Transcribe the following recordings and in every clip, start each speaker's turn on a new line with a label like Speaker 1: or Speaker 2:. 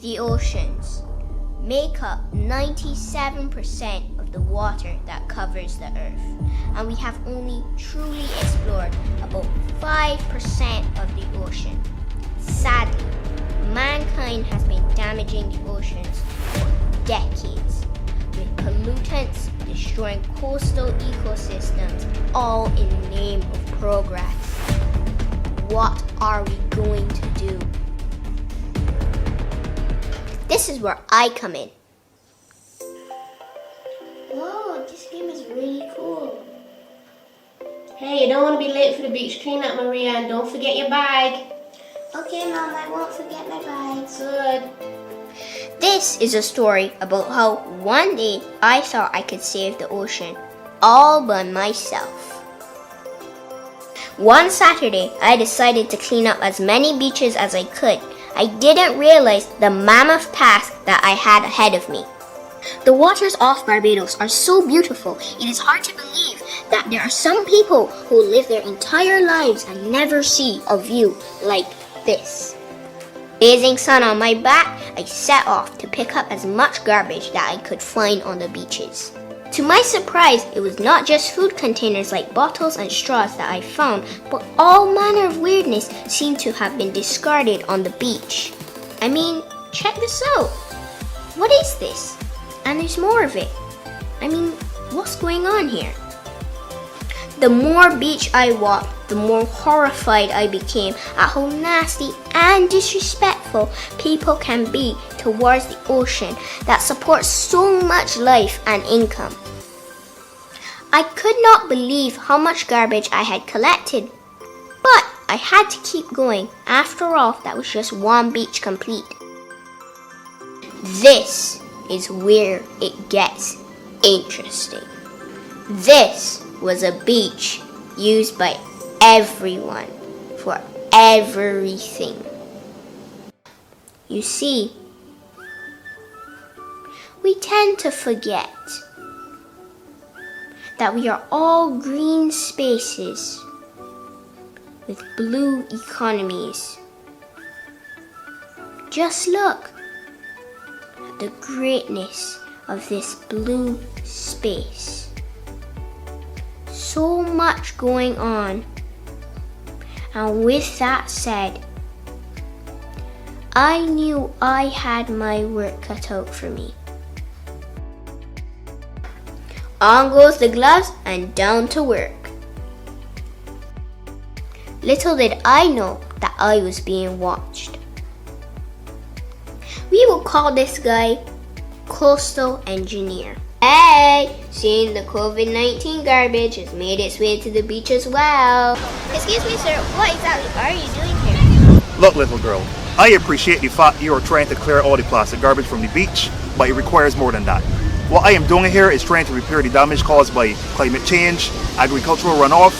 Speaker 1: The oceans make up 97% of the water that covers the earth, and we have only truly explored about 5% of the ocean. Sadly, mankind has been damaging the oceans for decades, with pollutants destroying coastal ecosystems, all in the name of progress. What are we going to do? This is where I come in.
Speaker 2: Whoa, this game is really cool.
Speaker 3: Hey, you don't want to be late for the beach cleanup, Maria, and don't forget your bag.
Speaker 2: Okay, Mom, I won't forget my bag.
Speaker 3: Good.
Speaker 1: This is a story about how one day I thought I could save the ocean all by myself. One Saturday, I decided to clean up as many beaches as I could. I didn't realize the mammoth task that I had ahead of me. The waters off Barbados are so beautiful, it is hard to believe that there are some people who live their entire lives and never see a view like this. Blazing sun on my back, I set off to pick up as much garbage that I could find on the beaches. To my surprise, it was not just food containers like bottles and straws that I found, but all manner of weirdness seemed to have been discarded on the beach. I mean, check this out. What is this? And there's more of it. I mean, what's going on here? The more beach I walked, the more horrified I became at how nasty and disrespectful people can be towards the ocean that supports so much life and income. I could not believe how much garbage I had collected, but I had to keep going. After all, that was just one beach complete. This is where it gets interesting. This was a beach used by everyone for everything. You see, we tend to forget that we are all green spaces with blue economies. Just look at the greatness of this blue space. So much going on. And with that said, I knew I had my work cut out for me. On goes the gloves and down to work. Little did I know that I was being watched. We will call this guy Coastal Engineer. Hey, seeing the COVID-19 garbage has made its way to the beach as well. Excuse me, sir, what exactly are you doing here?
Speaker 4: Look, little girl, I appreciate the fact you are trying to clear all the plastic garbage from the beach, but it requires more than that. What I am doing here is trying to repair the damage caused by climate change, agricultural runoff,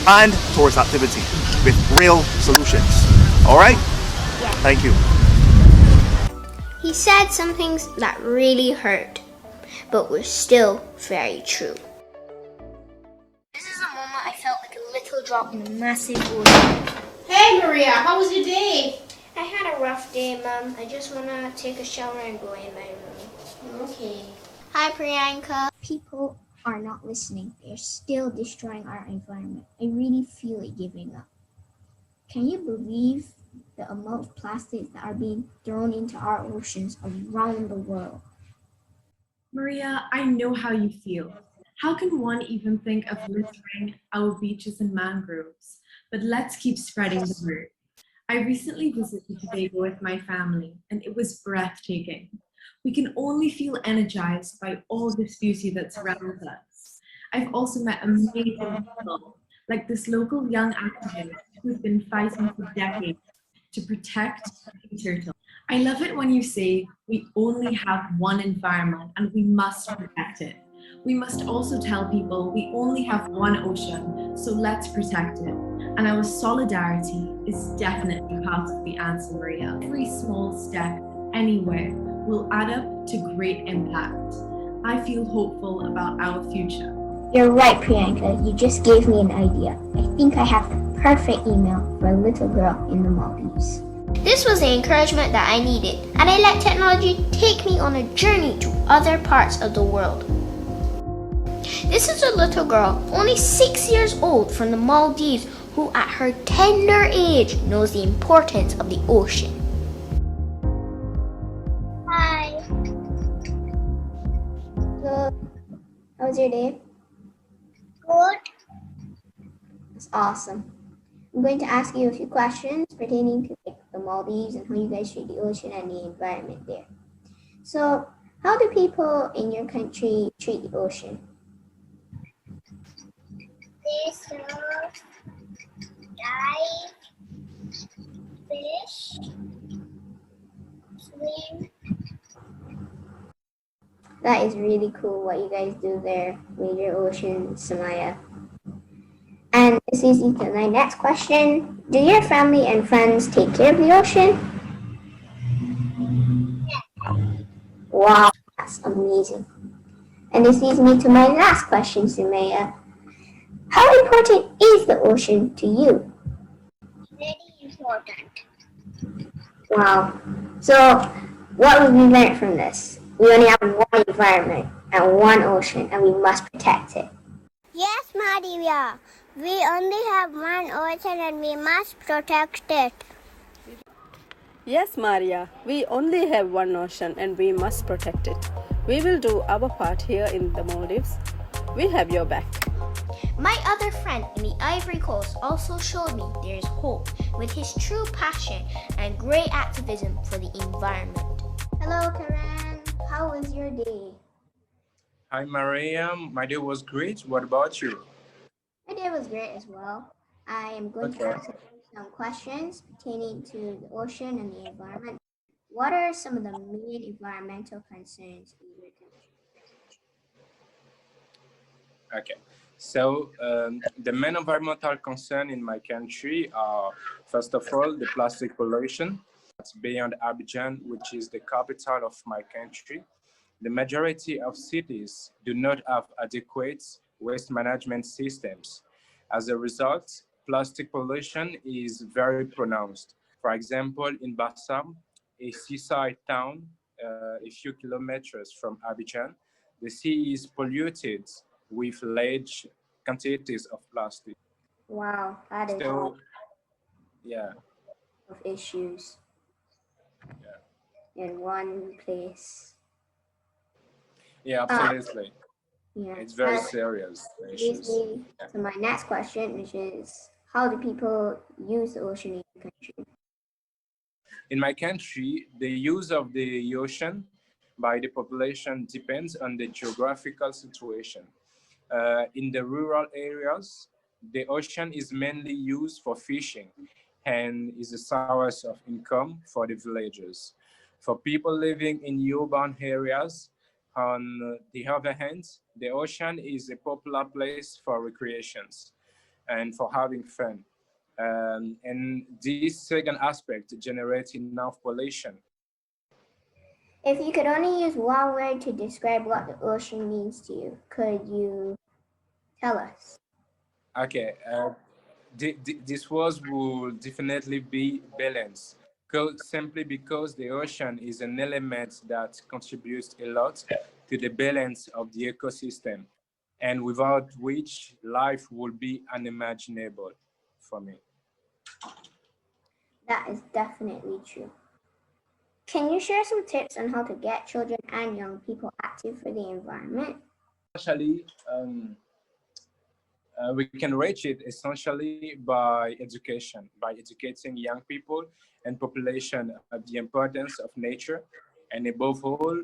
Speaker 4: and tourist activity with real solutions. Alright?
Speaker 1: Yeah.
Speaker 4: Thank you.
Speaker 1: He said some things that really hurt, but were still very true. This is a moment I felt like a little drop in a massive ocean.
Speaker 3: Hey, Maria, how was your day?
Speaker 1: I had a rough day, Mom. I just want to take a shower and go in my room.
Speaker 3: Okay.
Speaker 1: Hi, Priyanka. People are not listening. They're still destroying our environment. I really feel like giving up. Can you believe the amount of plastics that are being thrown into our oceans around the world?
Speaker 5: Maria, I know how you feel. How can one even think of littering our beaches and mangroves? But let's keep spreading the word. I recently visited Tobago with my family, and it was breathtaking. We can only feel energized by all this beauty that surrounds us. I've also met amazing people, like this local young activist who's been fighting for decades to protect sea turtle. I love it when you say we only have one environment and we must protect it. We must also tell people we only have one ocean, so let's protect it. And our solidarity is definitely part of the answer, Maria. Every small step anywhere will add up to great impact. I feel hopeful about our future.
Speaker 1: You're right, Priyanka. You just gave me an idea. I think I have the perfect email for a little girl in the Maldives. This was the encouragement that I needed, and I let technology take me on a journey to other parts of the world. This is a little girl, only 6 years old, from the Maldives, who at her tender age knows the importance of the ocean.
Speaker 2: Hi.
Speaker 1: So, how was your day?
Speaker 2: Good.
Speaker 1: That's awesome. I'm going to ask you a few questions pertaining to the Maldives and how you guys treat the ocean and the environment there. So, how do people in your country treat the ocean?
Speaker 2: They serve dive, fish, swim.
Speaker 1: That is really cool what you guys do there with your ocean, Samaya. And this leads me to my next question. Do your family and friends take care of the ocean? Wow, that's amazing. And this leads me to my last question, Sumaya. How important is the ocean to you?
Speaker 2: Very important.
Speaker 1: Wow. So, what have we learned from this? We only have one environment and one ocean, and we must protect it.
Speaker 2: Yes, Maria. We only have one ocean and we must protect it.
Speaker 6: Yes, Maria, we only have one ocean and we must protect it. We will do our part here in the Maldives. We have your back.
Speaker 1: My other friend in the Ivory Coast also showed me there is hope with his true passion and great activism for the environment. Hello, Karan. How was your day?
Speaker 7: Hi, Maria. My day was great. What about you?
Speaker 1: My day was great as well. I am going to ask you some questions pertaining to the ocean and the environment. What are some of the main environmental concerns in your country?
Speaker 7: Okay. So the main environmental concern in my country are, first of all, the plastic pollution. That's beyond Abidjan, which is the capital of my country. The majority of cities do not have adequate waste management systems. As a result, plastic pollution is very pronounced. For example, in Bassam, a seaside town a few kilometers from Abidjan, the sea is polluted with large quantities of plastic.
Speaker 1: Wow, that is a lot
Speaker 7: So, yeah,
Speaker 1: of issues in one place.
Speaker 7: yeah, absolutely.
Speaker 1: Yeah.
Speaker 7: It's very
Speaker 1: That
Speaker 7: serious
Speaker 1: leads
Speaker 7: issues.
Speaker 1: me to my next question, which is how do people use the ocean in your country?
Speaker 7: In my country, the use of the ocean by the population depends on the geographical situation. In the rural areas, the ocean is mainly used for fishing and is a source of income for the villagers. For people living in urban areas, on the other hand, the ocean is a popular place for recreations and for having fun. And this second aspect generates enough pollution.
Speaker 1: If you could only use one word to describe what the ocean means to you, could you tell us?
Speaker 7: Okay, this was will definitely be balance. Simply because the ocean is an element that contributes a lot to the balance of the ecosystem, and without which life would be unimaginable for me.
Speaker 1: That is definitely true. Can you share some tips on how to get children and young people active for the environment?
Speaker 7: Especially, we can reach it essentially by education, by educating young people and population of the importance of nature, and above all,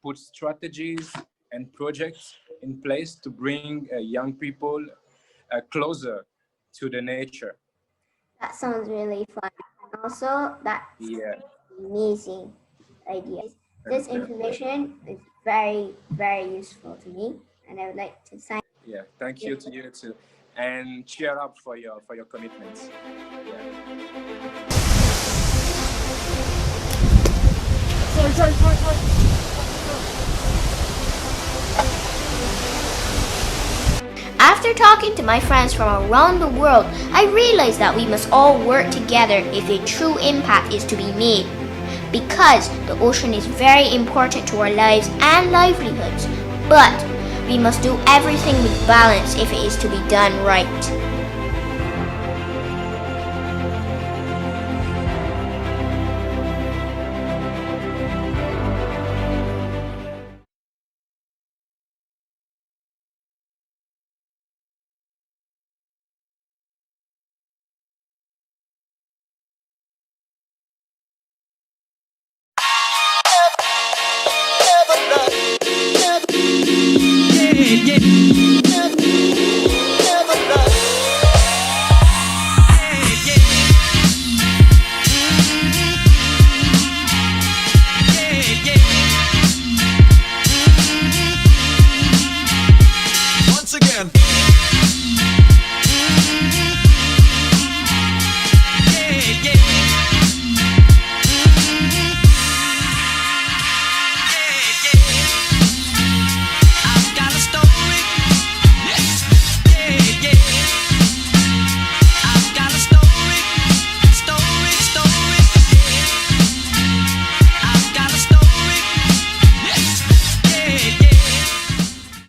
Speaker 7: put strategies and projects in place to bring young people closer to the nature.
Speaker 1: That sounds really fun. And also, that's
Speaker 7: Yeah.
Speaker 1: an amazing idea. This information is very, very useful to me, and I would like to thank
Speaker 7: Yeah, thank you to you too, and cheer up for your commitments. Yeah.
Speaker 1: After talking to my friends from around the world, I realized that we must all work together if a true impact is to be made. Because the ocean is very important to our lives and livelihoods, but we must do everything with balance if it is to be done right.